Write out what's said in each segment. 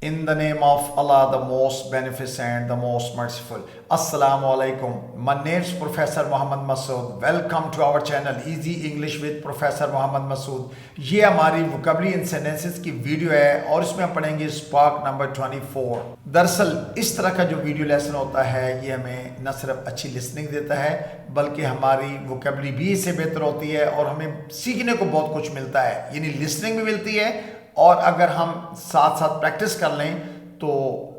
In the name of Allah, the most beneficent, the most merciful. Assalamu alaikum. My name is Professor Mohammed Masood. Welcome to our channel Easy English with Professor Mohammed Masood. ये हमारी vocabulary and sentences की video है और इसमें हम पढ़ेंगे spark number 24। दरअसल इस तरह का जो वीडियो लेसन होता है ये हमें न सिर्फ अच्छी लिसनिंग देता है बल्कि हमारी वोकैबुलरी भी इससे बेहतर होती है और हमें सीखने को बहुत कुछ मिलता है, यानी लिसनिंग भी मिलती है और अगर हम साथ साथ प्रैक्टिस कर लें तो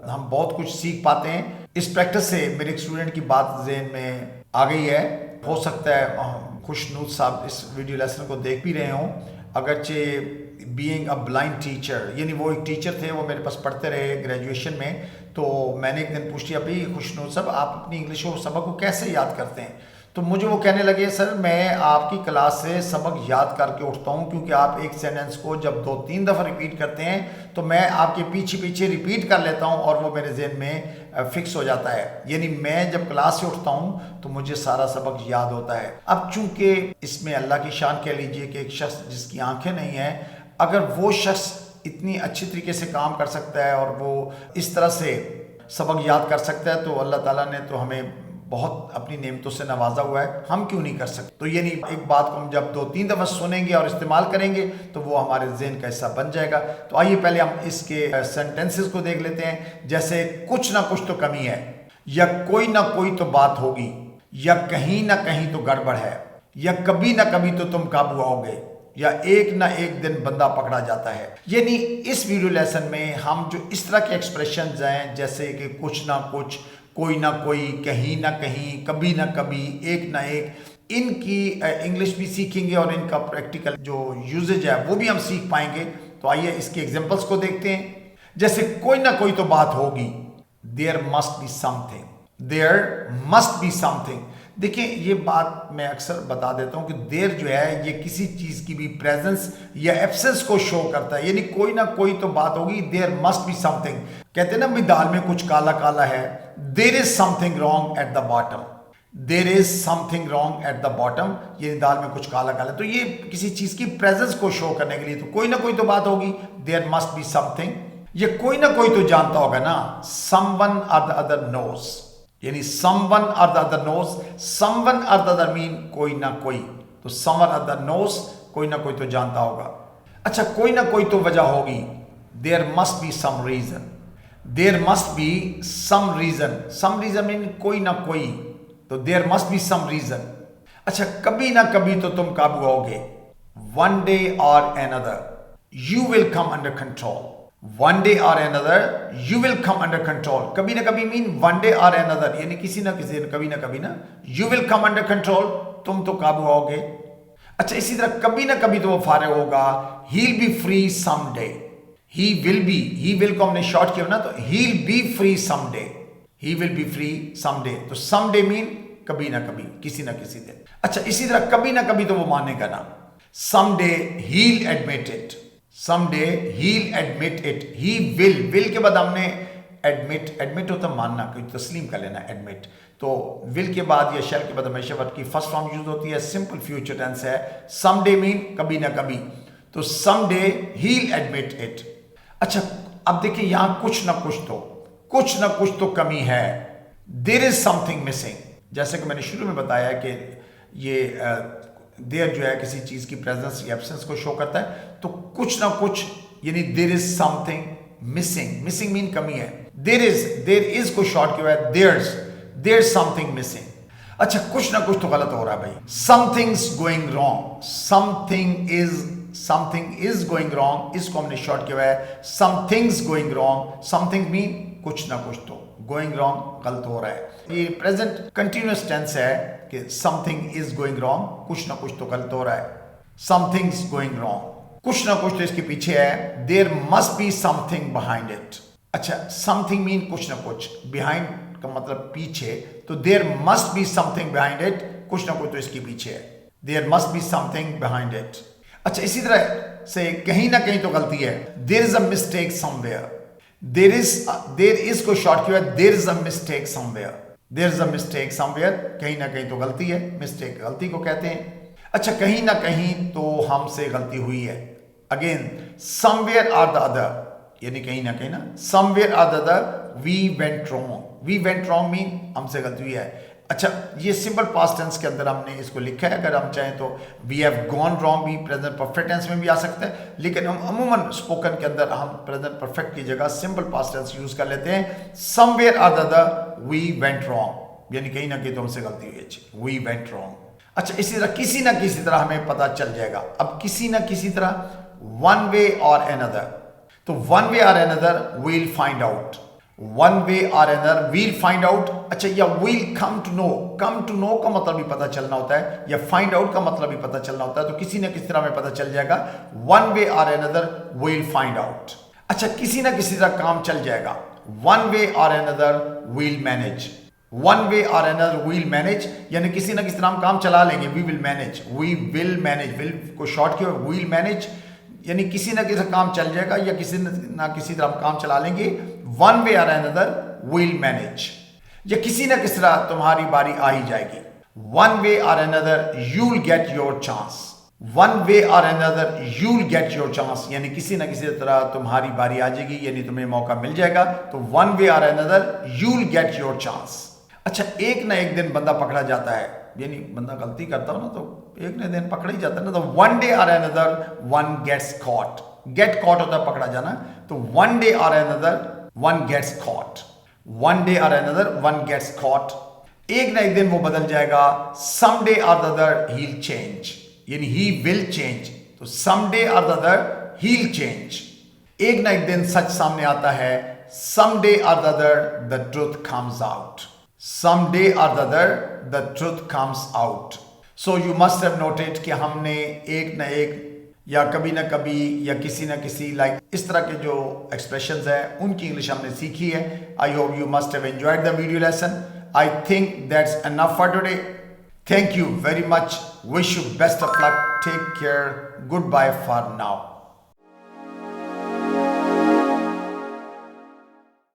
हम बहुत कुछ सीख पाते हैं। इस प्रैक्टिस से मेरे एक स्टूडेंट की बात ज़हन में आ गई है। हो सकता है खुशनूद साहब इस वीडियो लेसन को देख भी रहे हों, अगरचे बीइंग अ ब्लाइंड टीचर, यानी वो एक टीचर थे, वो मेरे पास पढ़ते रहे ग्रेजुएशन में। तो मैंने एक दिन पूछ लिया, भाई खुशनूद साहब आप अपनी इंग्लिश को सबक को कैसे याद करते हैं? तो मुझे वो कहने लगे, सर मैं आपकी क्लास से सबक याद करके उठता हूँ क्योंकि आप एक सेंटेंस को जब 2-3 दफ़ा रिपीट करते हैं तो मैं आपके पीछे पीछे रिपीट कर लेता हूँ और वो मेरे जहन में फिक्स हो जाता है। यानी मैं जब क्लास से उठता हूँ तो मुझे सारा सबक याद होता है। अब चूंकि इसमें अल्लाह की शान कह लीजिए कि एक शख्स जिसकी आंखें नहीं हैं, अगर वो शख्स इतनी अच्छी तरीके से काम कर सकता है और वो इस तरह से सबक याद कर सकता है तो अल्लाह ताला ने तो हमें बहुत अपनी नेमतों से नवाजा हुआ है, हम क्यों नहीं कर सकते? तो यानी एक बात को हम जब 2-3 दफ़ा सुनेंगे और इस्तेमाल करेंगे तो वो हमारे ज़हन का हिस्सा बन जाएगा। तो आइए पहले हम इसके सेंटेंसेस को देख लेते हैं। जैसे कुछ ना कुछ तो कमी है, या कोई ना कोई तो बात होगी, या कहीं ना कहीं तो गड़बड़ है, या कभी ना कभी तो तुम काबू आओगे, या एक ना एक दिन बंदा पकड़ा जाता है। यानी इस वीडियो लेसन में हम जो इस तरह के एक्सप्रेशंस हैं जैसे कि कुछ ना कुछ, कोई ना कोई, कहीं ना कहीं, कभी ना कभी, एक ना एक, इनकी इंग्लिश भी सीखेंगे और इनका प्रैक्टिकल जो यूजेज है वो भी हम सीख पाएंगे। तो आइए इसके एग्जांपल्स को देखते हैं। जैसे कोई ना कोई तो बात होगी, there must be something, there must be something. देखिए ये बात मैं अक्सर बता देता हूँ कि देर जो है ये किसी चीज़ की भी प्रेजेंस या एब्सेंस को शो करता है, यानी कोई ना कोई तो बात होगी, देयर मस्ट बी समथिंग। कहते हैं ना भाई दाल में कुछ काला काला है, there is something wrong at the bottom, there is something wrong at the bottom, ये दाल में कुछ काला काला। तो ये किसी चीज़ की प्रेजेंस को शो करने के लिए तो कोई ना कोई तो बात होगी, देयर मस्ट बी समथिंग। ये कोई ना कोई तो जानता होगा ना, समवन और द अदर नोज, यानी समवन और द अदर नोज, समवन और द अदर मीन कोई ना कोई, तो समवन और द नोज कोई ना कोई तो जानता होगा। अच्छा कोई ना कोई तो वजह होगी, there must be some reason, there must be some reason, some reason mean कोई ना कोई, तो there must be some reason. अच्छा कभी ना कभी तो तुम काबू आओगे, one day or another you will come under control, one day or another you will come under control. कभी ना कभी mean one day or another, यानी किसी ना किसी कभी ना कभी ना, you will come under control, तुम तो काबू आओगे। अच्छा इसी तरह कभी ना कभी तो वो फारिग होगा, he will be free some day, he will be, he will को हमने शॉर्ट किया ना तो he will be free some day, he will be free some day, तो सम डे मीन कभी ना कभी, किसी ना किसी दिन। अच्छा इसी तरह कभी ना कभी तो वो मानेगा ना, some day he will admit it, someday he'll admit it, he will के बाद हमने admit, admit होता मानना, कोई तस्लीम कर लेना admit, तो will के बाद या shall के बाद हमेशा वर्ड की फर्स्ट फॉर्म यूज होती है, सिंपल फ्यूचर टेंस है। someday मीन कभी ना कभी, तो someday he'll admit it। अच्छा अब देखिए यहाँ कुछ ना कुछ तो कमी है, there is something missing। जैसे कि मैंने शुरू में बताया कि ये देर जो है किसी चीज की प्रेजेंस या एब्सेंस को शो करता है, तो कुछ ना कुछ यानी there is something missing, missing mean कमी है, देर इज को शॉर्ट किया है, देयर समथिंग मिसिंग। अच्छा कुछ ना कुछ तो गलत हो रहा है भाई, something's going wrong, something is going wrong, इसको हमने शॉर्ट किया है something's going wrong, something mean कुछ ना कुछ तो, गोइंग रॉन्ग गलत हो रहा है। ये प्रेजेंट कंटिन्यूअस टेंस है कि समथिंग इज गोइंग रॉन्ग, कुछ ना कुछ तो गलत हो रहा है, समथिंग्स गोइंग रॉन्ग, कुछ ना कुछ तो इसके पीछे है, there must be something behind it. अच्छा समथिंग मीन कुछ ना कुछ, बिहाइंड का मतलब पीछे, तो there must be something behind it, कुछ ना कुछ तो इसके पीछे है, there must be something behind it. अच्छा इसी तरह से कहीं ना कहीं तो गलती है, there is a mistake somewhere, there is को शॉर्ट किया है, there is a mistake somewhere, there is a mistake somewhere, कहीं ना कहीं तो गलती है, मिस्टेक गलती को कहते हैं। अच्छा कहीं ना कहीं तो हमसे गलती हुई है, again somewhere or the other, यानी कहीं ना कहीं ना, somewhere or the other we went wrong. We went wrong mean हमसे गलती हुई है। अच्छा, ये सिंपल पास्ट टेंस के अंदर हमने इसको लिखा है। अगर हम चाहें तो वी हैव गॉन रॉन्ग भी प्रेजेंट परफेक्ट टेंस में भी आ सकता है, लेकिन हम अमूमन स्पोकन के अंदर हम प्रेजेंट परफेक्ट की जगह सिंपल पास्ट टेंस यूज कर लेते हैं। Somewhere or the other we went wrong, यानी कहीं ना कहीं तो हमसे गलती हुई है, वी वेंट रॉन्ग। अच्छा, इसी तरह किसी ना किसी तरह हमें पता चल जाएगा। अब किसी ना किसी तरह, वन वे और अनदर, तो one way or another we'll find out, one way or another we'll find out. अच्छा, या we'll come to know, come to know का मतलब भी पता चलना होता है, या फाइंड आउट का मतलब भी पता चलना होता है। तो किसी ना किसी तरह हमें पता चल जाएगा, one way or another we'll find out. अच्छा, किसी ना किसी तरह काम चल जाएगा, one way or another we'll manage, one way or another we'll manage, यानी किसी ना किसी तरह हम काम चला लेंगे। We will manage, we will manage, will को शॉर्ट किया, वील मैनेज, यानी किसी ना किसी काम चल जाएगा या किसी ना किसी तरह हम काम चला लेंगे। One way or another will manage, या किसी ना किसी तरह तुम्हारी बारी आ ही जाएगी। One way or another you will get your chance, one way or another you will get your chance, यानी किसी ना किसी तरह तुम्हारी बारी आ जाएगी, यानी तुम्हें मौका मिल जाएगा। तो one way or another you will get your chance. अच्छा, एक ना एक दिन बंदा पकड़ा जाता है, यानी बंदा गलती करता हो ना तो एक ना दिन पकड़ा ही जाता है ना। तो one day or another one gets caught, get caught होता है पकड़ा जाना, तो one day or another one gets caught, one day or another one gets caught. एक ना एक दिन वो बदल जाएगा, some day or the other he will change, यानी ही विल चेंज, तो some day or the other he will change. एक ना एक दिन सच सामने आता है, some day or the other the truth comes out, someday or the other the truth comes out. So you must have noted कि हमने एक ना एक या कभी ना कभी या किसी ना किसी इस तरह के जो expressions हैं उनकी इंग्लिश हमने सीखी है। I hope you must have enjoyed the video lesson. I think that's enough for today. Thank you very much. Wish you best of luck. Take care. Goodbye for now.